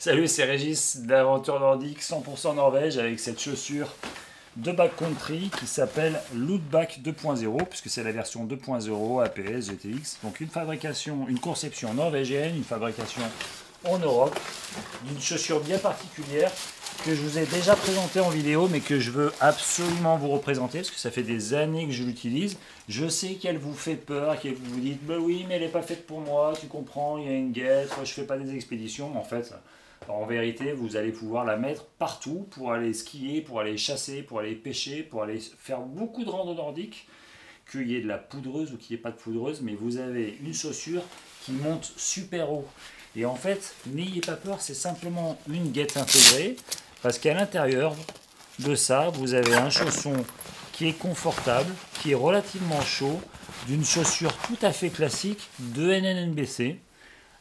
Salut, c'est Régis d'Aventure Nordique 100% Norvège avec cette chaussure de backcountry qui s'appelle Lootback 2.0 puisque c'est la version 2.0 APS GTX. Donc une conception norvégienne, une fabrication en Europe d'une chaussure bien particulière que je vous ai déjà présentée en vidéo mais que je veux absolument vous représenter parce que ça fait des années que je l'utilise. Je sais qu'elle vous fait peur, que vous vous dites bah oui mais elle n'est pas faite pour moi, tu comprends, il y a une guêtre, je fais pas des expéditions. En fait, en vérité, vous allez pouvoir la mettre partout pour aller skier, pour aller chasser, pour aller pêcher, pour aller faire beaucoup de rando nordique, qu'il y ait de la poudreuse ou qu'il n'y ait pas de poudreuse, mais vous avez une chaussure qui monte super haut. Et en fait, n'ayez pas peur, c'est simplement une guette intégrée, parce qu'à l'intérieur de ça, vous avez un chausson qui est confortable, qui est relativement chaud, d'une chaussure tout à fait classique de NNNBC,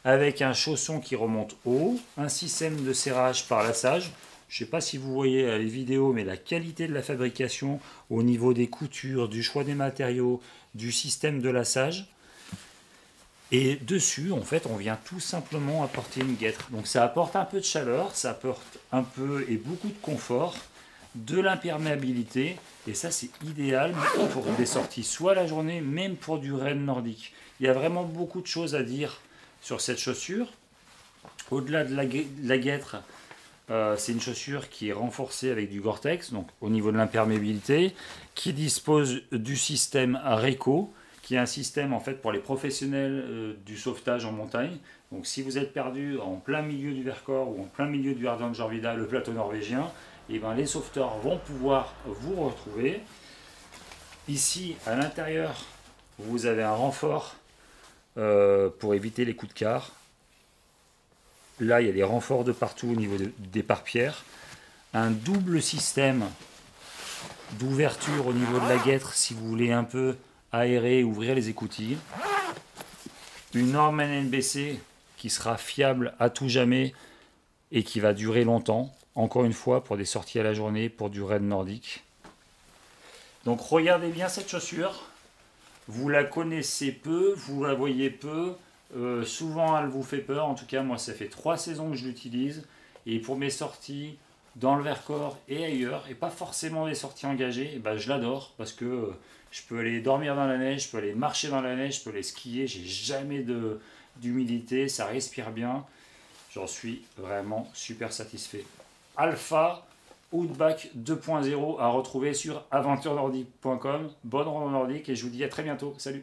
avec un chausson qui remonte haut, un système de serrage par lassage. Je ne sais pas si vous voyez les vidéos, mais la qualité de la fabrication au niveau des coutures, du choix des matériaux, du système de lassage. Et dessus, en fait, on vient tout simplement apporter une guêtre. Donc ça apporte un peu de chaleur, ça apporte un peu et beaucoup de confort, de l'imperméabilité. Et ça, c'est idéal pour des sorties, soit la journée, même pour du raid nordique. Il y a vraiment beaucoup de choses à dire sur cette chaussure. Au-delà de la guêtre, c'est une chaussure qui est renforcée avec du Gore-Tex, donc au niveau de l'imperméabilité, qui dispose du système Reco, qui est un système en fait pour les professionnels du sauvetage en montagne. Donc si vous êtes perdu en plein milieu du Vercors ou en plein milieu du Hardangervidda, le plateau norvégien, et ben les sauveteurs vont pouvoir vous retrouver. Ici, à l'intérieur, vous avez un renfort pour éviter les coups de quart. Là, il y a des renforts de partout au niveau des pare-pierres. Un double système d'ouverture au niveau de la guêtre si vous voulez un peu aérer et ouvrir les écoutilles. Une norme NNBC qui sera fiable à tout jamais et qui va durer longtemps. Encore une fois, pour des sorties à la journée, pour du raid nordique. Donc regardez bien cette chaussure. Vous la connaissez peu, vous la voyez peu, souvent elle vous fait peur. En tout cas, moi ça fait 3 saisons que je l'utilise. Et pour mes sorties dans le Vercors et ailleurs, et pas forcément des sorties engagées, et ben, je l'adore parce que je peux aller dormir dans la neige, je peux aller marcher dans la neige, je peux aller skier, j'ai jamais d'humidité, ça respire bien. J'en suis vraiment super satisfait. Alpha Lootback 2.0 à retrouver sur aventurenordique.com. Bonne rando nordique et je vous dis à très bientôt. Salut!